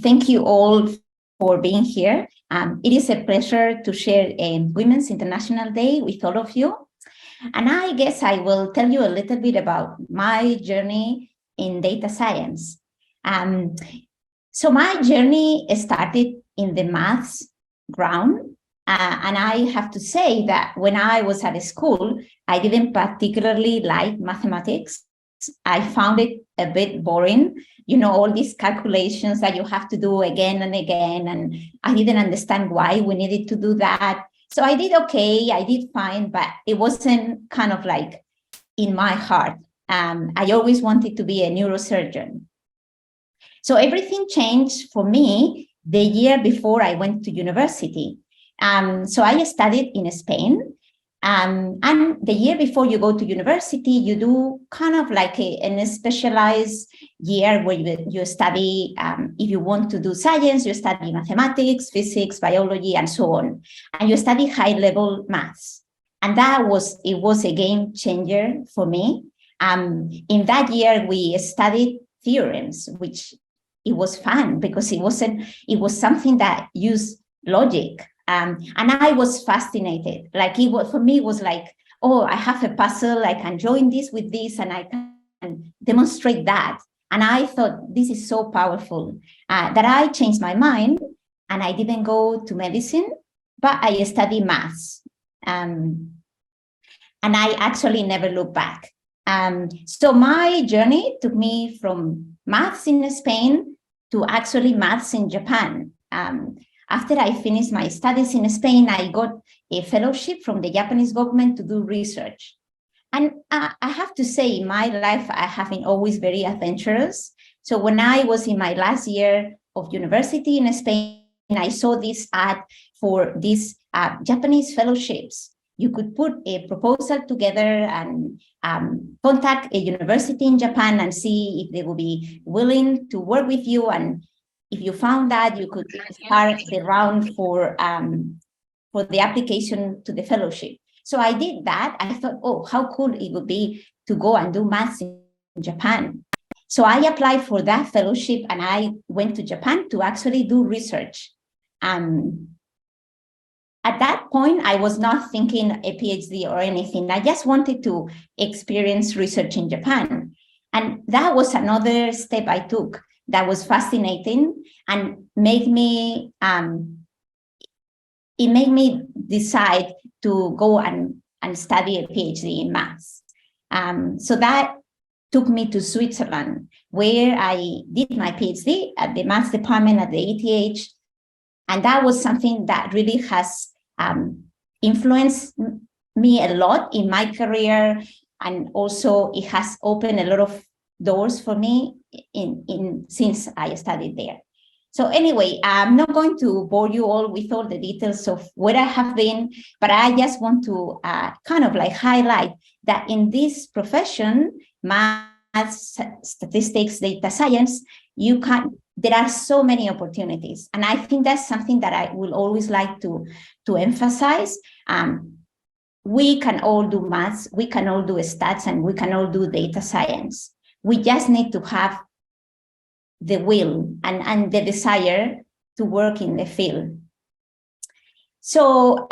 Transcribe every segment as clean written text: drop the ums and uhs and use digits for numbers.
thank you all for being here. It is a pleasure to share Women's International Day with all of you. And I guess I will tell you a little bit about my journey in data science. So my journey started in the maths ground. And I have to say that when I was at school, I didn't particularly like mathematics. I found it a bit boring, you know, all these calculations that you have to do again and again. And I didn't understand why we needed to do that. So I did okay, I did fine, but it wasn't kind of like in my heart. I always wanted to be a neurosurgeon. So everything changed for me the year before I went to university. So I studied in Spain. And the year before you go to university, you do kind of like a specialized year where you study, if you want to do science, you study mathematics, physics, biology, and so on. And you study high-level maths. And it was a game changer for me. In that year, we studied theorems, which it was fun because it was something that used logic. And I was fascinated. Like for me, it was like, oh, I have a puzzle, I can join this with this, and I can demonstrate that. And I thought this is so powerful that I changed my mind and I didn't go to medicine, but I studied maths. And I actually never looked back. So my journey took me from maths in Spain to actually maths in Japan. After I finished my studies in Spain, I got a fellowship from the Japanese government to do research. And I have to say, in my life, I have been always very adventurous. So when I was in my last year of university in Spain, I saw this ad for these Japanese fellowships. You could put a proposal together and contact a university in Japan and see if they will be willing to work with you. And if you found that, you could start the round for the application to the fellowship. So I did that. I thought, oh, how cool it would be to go and do maths in Japan. So I applied for that fellowship and I went to Japan to actually do research. At that point, I was not thinking a PhD or anything. I just wanted to experience research in Japan. And that was another step I took that was fascinating and made me decide to go and study a PhD in maths. So that took me to Switzerland, where I did my PhD at the maths department at the ETH. And that was something that really has influenced me a lot in my career. And also it has opened a lot of doors for me since I studied there. So anyway, I'm not going to bore you all with all the details of where I have been, but I just want to kind of like highlight that in this profession, maths, statistics, data science, there are so many opportunities. And I think that's something that I will always like to emphasize. We can all do maths, we can all do stats, and we can all do data science. We just need to have the will and the desire to work in the field. So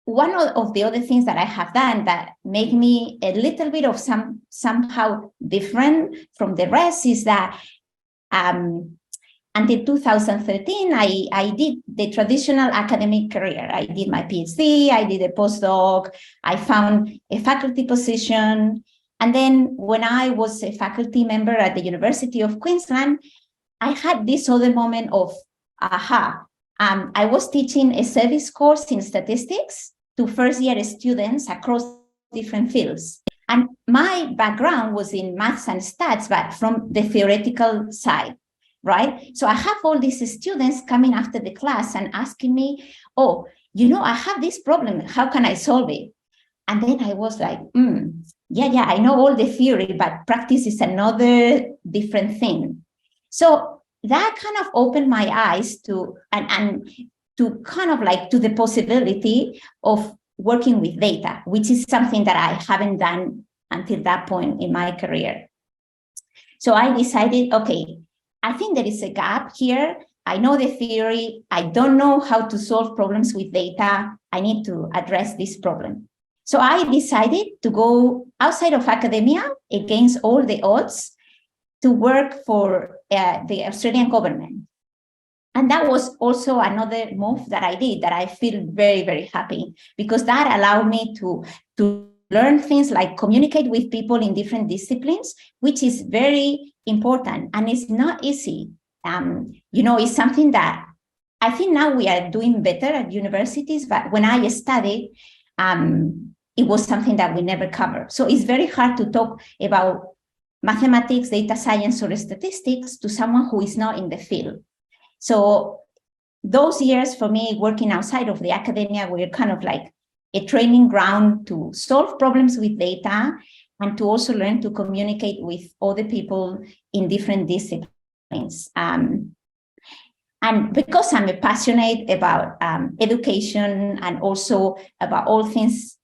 one of the other things that I have done that make me a little bit of somehow different from the rest is that until 2013, I did the traditional academic career. I did my PhD, I did a postdoc, I found a faculty position. And then when I was a faculty member at the University of Queensland, I had this other moment of, aha. I was teaching a service course in statistics to first-year students across different fields. And my background was in maths and stats, but from the theoretical side. Right? So I have all these students coming after the class and asking me, oh, you know, I have this problem. How can I solve it? And then I was like, yeah, I know all the theory, but practice is another different thing. So that kind of opened my eyes to, and to kind of like to the possibility of working with data, which is something that I haven't done until that point in my career. So I decided, okay, I think there is a gap here. I know the theory. I don't know how to solve problems with data. I need to address this problem. So I decided to go outside of academia against all the odds to work for the Australian government. And that was also another move that I did that I feel very, very happy, because that allowed me to learn things like communicate with people in different disciplines, which is very important. And it's not easy. It's something that I think now we are doing better at universities, but when I studied, it was something that we never covered. So it's very hard to talk about mathematics, data science, or statistics to someone who is not in the field. So those years for me working outside of the academia were kind of like a training ground to solve problems with data and to also learn to communicate with other people in different disciplines. And because I'm passionate about education and also about all things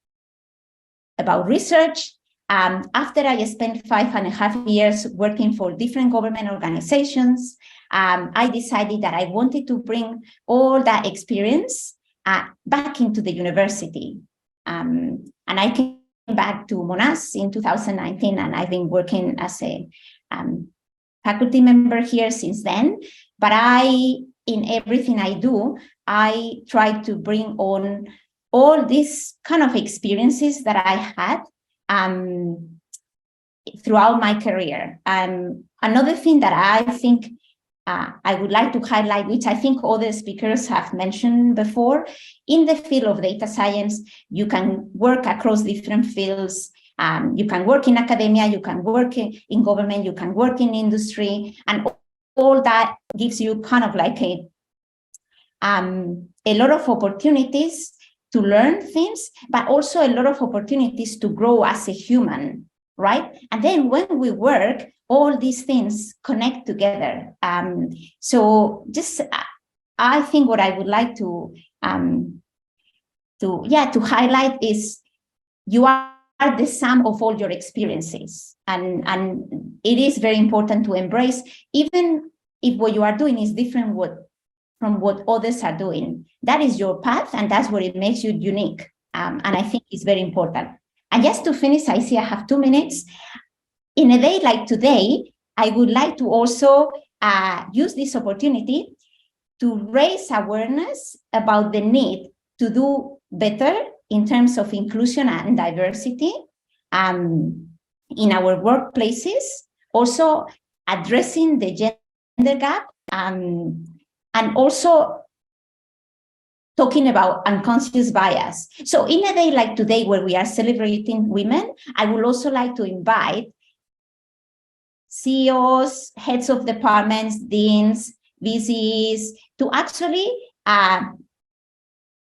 about research, after I spent 5.5 years working for different government organizations, I decided that I wanted to bring all that experience back into the university. And I came back to Monash in 2019, and I've been working as a faculty member here since then. But in everything I do, I try to bring on all these kind of experiences that I had throughout my career. Another thing that I think I would like to highlight, which I think other speakers have mentioned before, in the field of data science, you can work across different fields. You can work in academia, you can work in government, you can work in industry, and all that gives you kind of like a lot of opportunities to learn things, but also a lot of opportunities to grow as a human, right? And then when we work, all these things connect together. So just, I think what I would like to highlight is you are the sum of all your experiences. And it is very important to embrace, even if what you are doing is different from what others are doing. That is your path, and that's what it makes you unique. And I think it's very important. And just to finish, I see I have 2 minutes. In a day like today, I would like to also use this opportunity to raise awareness about the need to do better in terms of inclusion and diversity in our workplaces, also addressing the gender gap, and also talking about unconscious bias. So in a day like today, where we are celebrating women, I would also like to invite CEOs, heads of departments, deans, VCs, to actually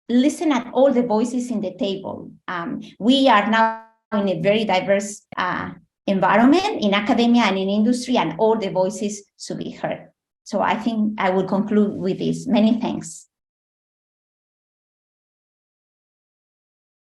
listen at all the voices in the table. We are now in a very diverse environment in academia and in industry, and all the voices should be heard. So I think I will conclude with this. Many thanks.